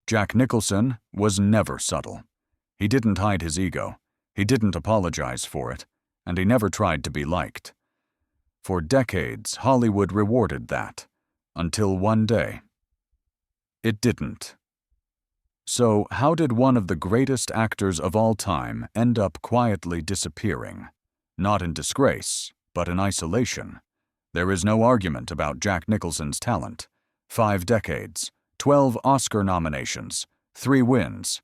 Jack Nicholson was never subtle. He didn't hide his ego, he didn't apologize for it, and he never tried to be liked. For decades, Hollywood rewarded that, until one day, it didn't. So, how did one of the greatest actors of all time end up quietly disappearing? Not in disgrace, but in isolation. There is no argument about Jack Nicholson's talent. 5 decades, 12 Oscar nominations, 3 wins.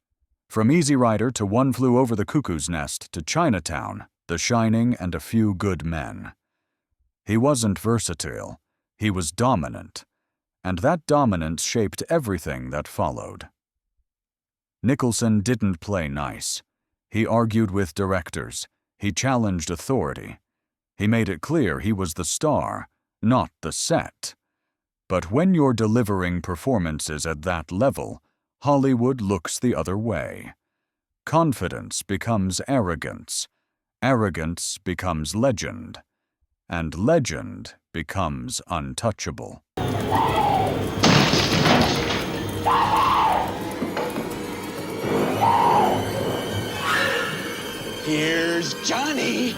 From Easy Rider to One Flew Over the Cuckoo's Nest to Chinatown, The Shining, and A Few Good Men. He wasn't versatile, he was dominant, and that dominance shaped everything that followed. Nicholson didn't play nice. He argued with directors. He challenged authority. He made it clear he was the star, not the set. But when you're delivering performances at that level, Hollywood looks the other way. Confidence becomes arrogance. Arrogance becomes legend. And legend becomes untouchable. Here's Johnny.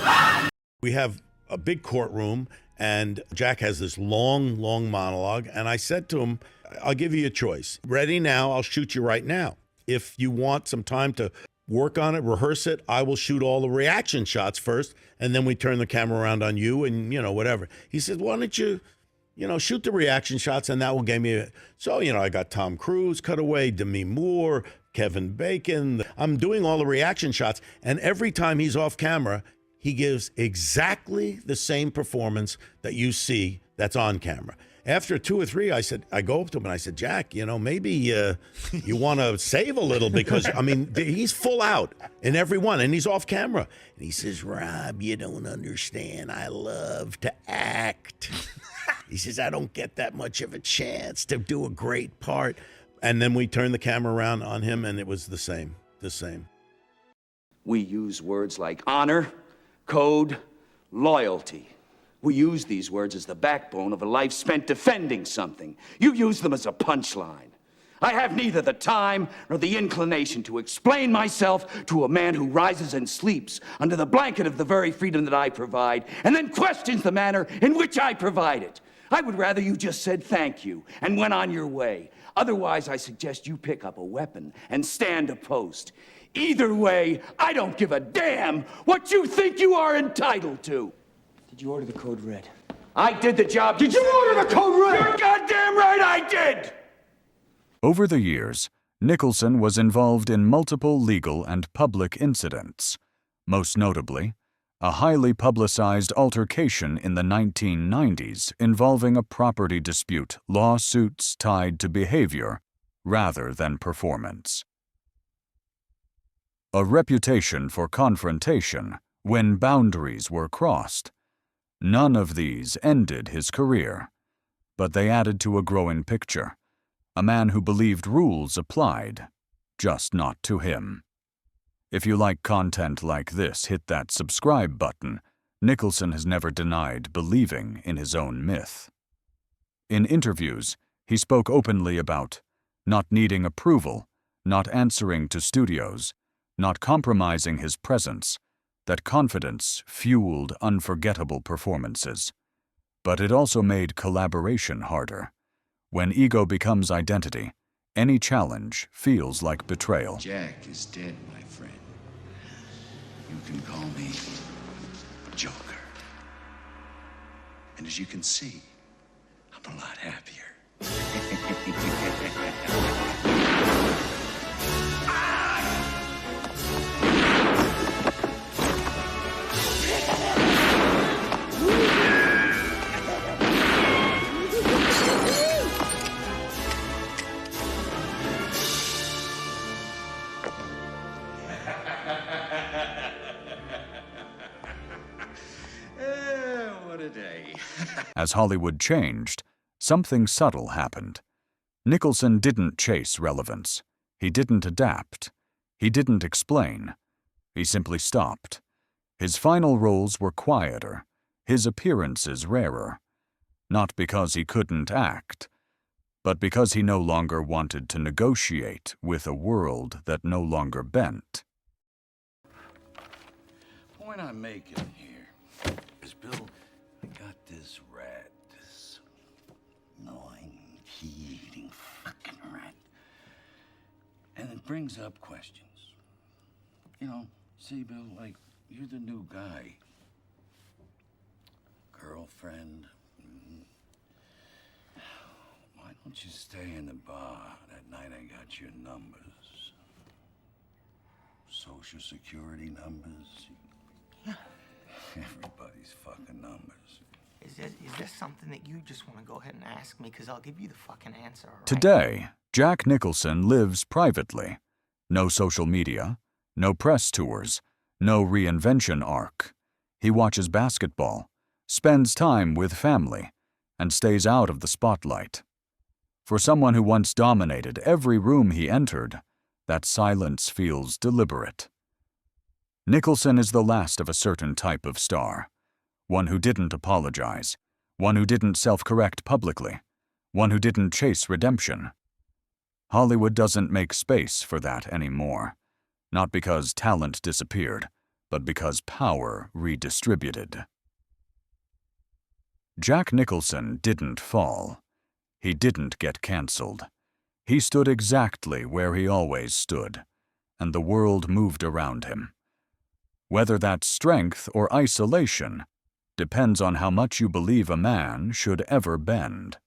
We have a big courtroom, and Jack has this long monologue, and I said to him, I'll give you a choice. Ready now, I'll shoot you right now. If you want some time to work on it, rehearse it, I will shoot all the reaction shots first, and then we turn the camera around on you and, whatever. He said, why don't you, shoot the reaction shots, and that will give me a... So, I got Tom Cruise cut away, Demi Moore, Kevin Bacon. I'm doing all the reaction shots, and every time he's off camera, he gives exactly the same performance that you see that's on camera. After 2 or 3, I go up to him and I said, Jack, maybe you want to save a little because, he's full out in every one and he's off camera. And he says, Rob, you don't understand. I love to act. He says, I don't get that much of a chance to do a great part. And then we turned the camera around on him and it was the same. We use words like honor, code, loyalty. We use these words as the backbone of a life spent defending something. You use them as a punchline. I have neither the time nor the inclination to explain myself to a man who rises and sleeps under the blanket of the very freedom that I provide and then questions the manner in which I provide it. I would rather you just said thank you and went on your way. Otherwise, I suggest you pick up a weapon and stand a post. Either way, I don't give a damn what you think you are entitled to. Did you order the code red? I did the job. Did you order the code red? You're goddamn right I did! Over the years, Nicholson was involved in multiple legal and public incidents. Most notably, a highly publicized altercation in the 1990s involving a property dispute, lawsuits tied to behavior rather than performance. A reputation for confrontation when boundaries were crossed. None of these ended his career, but they added to a growing picture. A man who believed rules applied, just not to him. If you like content like this, hit that subscribe button. Nicholson has never denied believing in his own myth. In interviews, he spoke openly about not needing approval, not answering to studios, not compromising his presence, that confidence fueled unforgettable performances. But it also made collaboration harder. When ego becomes identity, any challenge feels like betrayal. Jack is dead, my friend. You can call me Joker. And as you can see, I'm a lot happier. What a day. As Hollywood changed, something subtle happened. Nicholson didn't chase relevance. He didn't adapt. He didn't explain. He simply stopped. His final roles were quieter, his appearances rarer. Not because he couldn't act, but because he no longer wanted to negotiate with a world that no longer bent. Point I'm making here is, Bill, I got this rat, this annoying, key-eating fucking rat. And it brings up questions. You know, see, Bill, like, you're the new guy. Girlfriend. Why don't you stay in the bar that night I got your numbers? Social security numbers. Yeah. Everybody's fucking numbers. Is this something that you just want to go ahead and ask me? Because I'll give you the fucking answer, all right? Today, Jack Nicholson lives privately. No social media, no press tours, no reinvention arc. He watches basketball, spends time with family, and stays out of the spotlight. For someone who once dominated every room he entered, that silence feels deliberate. Nicholson is the last of a certain type of star. One who didn't apologize, one who didn't self-correct publicly, one who didn't chase redemption. Hollywood doesn't make space for that anymore, not because talent disappeared, but because power redistributed. Jack Nicholson didn't fall. He didn't get canceled. He stood exactly where he always stood, and the world moved around him. Whether that's strength or isolation depends on how much you believe a man should ever bend.